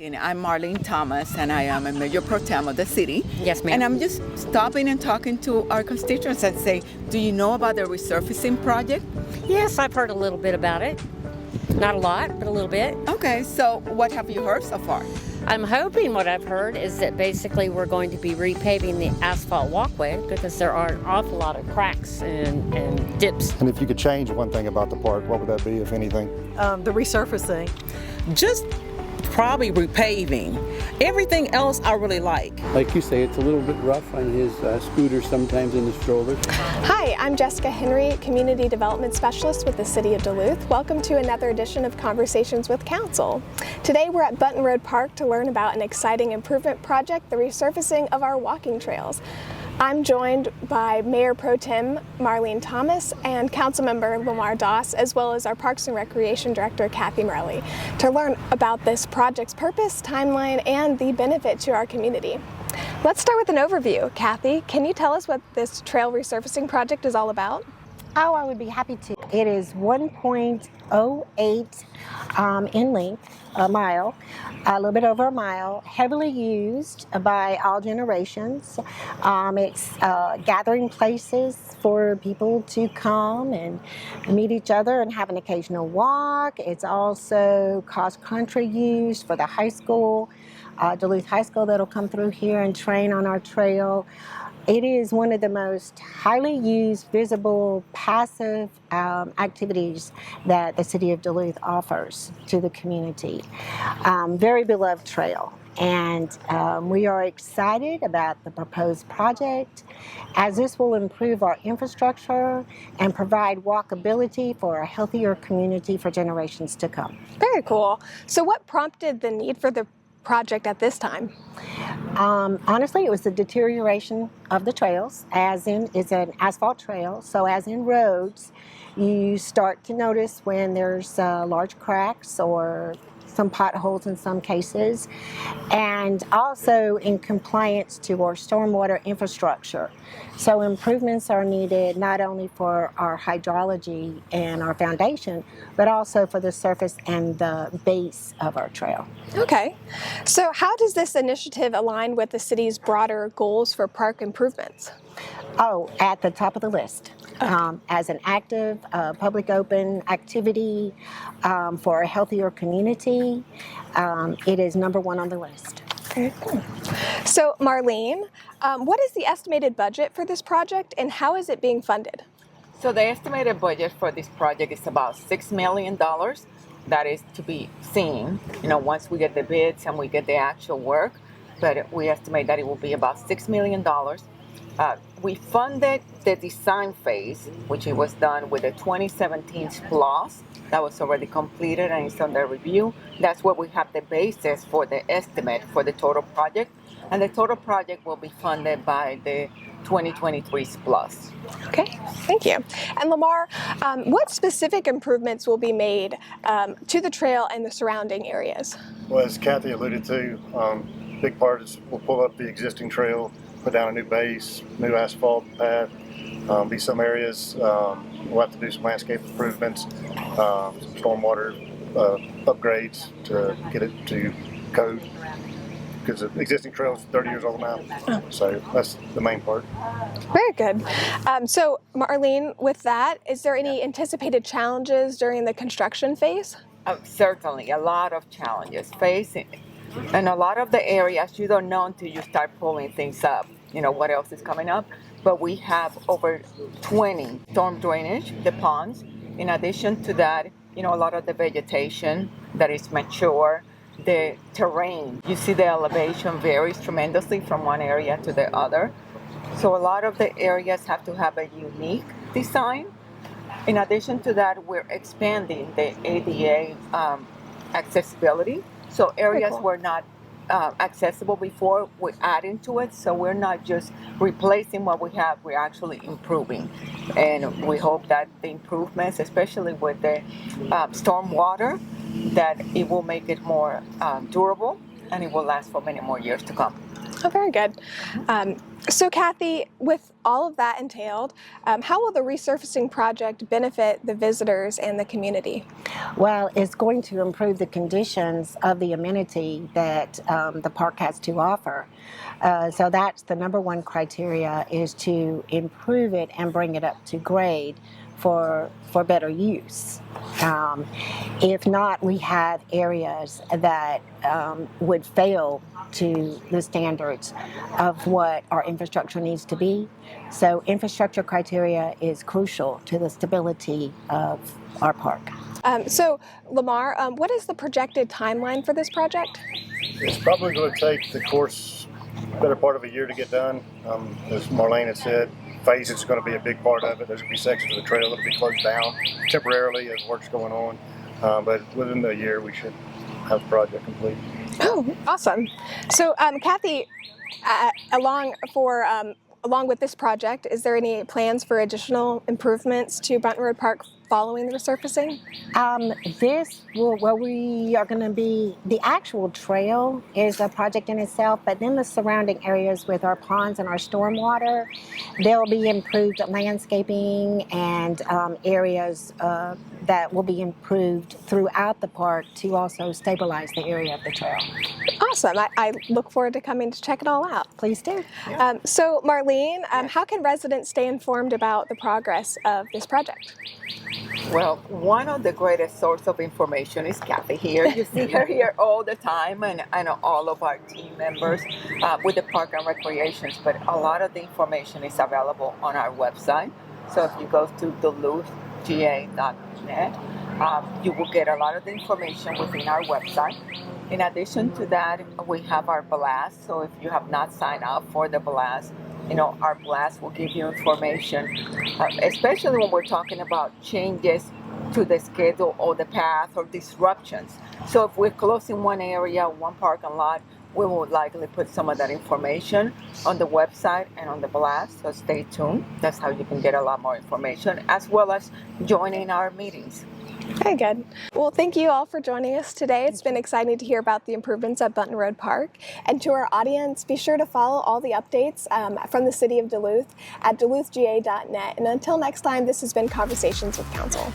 And I'm Marlene Thomas, and I am a mayor pro tem of the city. Yes, ma'am. And I'm just stopping and talking to our constituents and say, do you know about the resurfacing project? Yes, I've heard a little bit about it. Not a lot, but a little bit. Okay, so what have you heard so far? I'm hoping what I've heard is that basically we're going to be repaving the asphalt walkway because there are an awful lot of cracks and dips. And if you could change one thing about the park, what would that be, if anything? The resurfacing. Just probably repaving. Everything else I really like. Like you say, it's a little bit rough on his scooter sometimes in his stroller. Hi, I'm Jessica Henry, Community Development Specialist with the City of Duluth. Welcome to another edition of Conversations with Council. Today we're at Bunten Road Park to learn about an exciting improvement project, the resurfacing of our walking trails. I'm joined by Mayor Pro Tem Marlene Thomas and Councilmember Lamar, as well as our Parks and Recreation Director Kathy Marelle, to learn about this project's purpose, timeline, and the benefit to our community. Let's start with an overview. Kathy, can you tell us what this trail resurfacing project is all about? Oh, I would be happy to. It is 1.08 in length, a mile, a little bit over a mile, heavily used by all generations. It's gathering places for people to come and meet each other and have an occasional walk. It's also cross-country used for the high school, Duluth High School, that'll come through here and train on our trail. It is one of the most highly used, visible, passive activities that the City of Duluth offers to the community. Very beloved trail. And we are excited about the proposed project, as this will improve our infrastructure and provide walkability for a healthier community for generations to come. Very cool. So what prompted the need for the project at this time? Honestly, it was the deterioration of the trails, as in it's an asphalt trail, so as in roads, you start to notice when there's large cracks or some potholes in some cases, and also in compliance to our stormwater infrastructure. So improvements are needed not only for our hydrology and our foundation, but also for the surface and the base of our trail. Okay. So how does this initiative align with the city's broader goals for park improvements? Oh, at the top of the list. As an active, public open activity for a healthier community, it is number one on the list. Very cool. So, Marlene, what is the estimated budget for this project and how is it being funded? So the estimated budget for this project is about $6 million. That is to be seen, once we get the bids and we get the actual work. But we estimate that it will be about $6 million. We funded the design phase, which it was done with the 2017 SPLOST that was already completed and is under review. That's where we have the basis for the estimate for the total project. And the total project will be funded by the 2023 SPLOST. Okay, thank you. And Lamar, what specific improvements will be made to the trail and the surrounding areas? Well, as Kathy alluded to, big part is we'll pull up the existing trail, put down a new base, new asphalt path. Be some areas we'll have to do some landscape improvements, some stormwater upgrades to get it to code, because the existing trail is 30 years old now. So that's the main part. Very good. So Marlene, with that, is there any anticipated challenges during the construction phase? Certainly, a lot of challenges facing. And a lot of the areas you don't know until you start pulling things up, what else is coming up. But we have over 20 storm drainage, the ponds. In addition to that, a lot of the vegetation that is mature, the terrain. You see the elevation varies tremendously from one area to the other. So a lot of the areas have to have a unique design. In addition to that, we're expanding the ADA accessibility. So areas were not accessible before, we're adding to it. So we're not just replacing what we have, we're actually improving. And we hope that the improvements, especially with the storm water, that it will make it more durable and it will last for many more years to come. Oh, very good. So Kathy, with all of that entailed, how will the resurfacing project benefit the visitors and the community? Well, it's going to improve the conditions of the amenity that the park has to offer. So that's the number one criteria, is to improve it and bring it up to grade for better use. If not, we have areas that would fail to the standards of what our infrastructure needs to be. So infrastructure criteria is crucial to the stability of our park. So Lamar, what is the projected timeline for this project? It's probably going to take the course better part of a year to get done. As Marlene had said, phasing is going to be a big part of it. There's going to be sections of the trail that will be closed down temporarily as work's going on. But within the year, we should have the project complete. Oh, awesome. So Kathy, along with this project, is there any plans for additional improvements to Bunten Road Park following the resurfacing? We are going to be, the actual trail is a project in itself, but then the surrounding areas with our ponds and our stormwater, there'll be improved landscaping and areas that will be improved throughout the park to also stabilize the area of the trail. Awesome. I look forward to coming to check it all out. Please do. So Marlene, how can residents stay informed about the progress of this project? Well, one of the greatest source of information is Kathy here. You see her here all the time, and all of our team members with the Park and Recreations. But a lot of the information is available on our website. So if you go to duluthga.net, you will get a lot of the information within our website. In addition to that, we have our blast. So if you have not signed up for the blast, our blast will give you information, especially when we're talking about changes to the schedule or the path or disruptions. So if we're closing one area, one parking lot, we will likely put some of that information on the website and on the blast, so stay tuned. That's how you can get a lot more information, as well as joining our meetings. Very good. Well, thank you all for joining us today. It's been exciting to hear about the improvements at Bunten Road Park. And to our audience, be sure to follow all the updates from the City of Duluth at duluthga.net. And until next time, this has been Conversations with Council.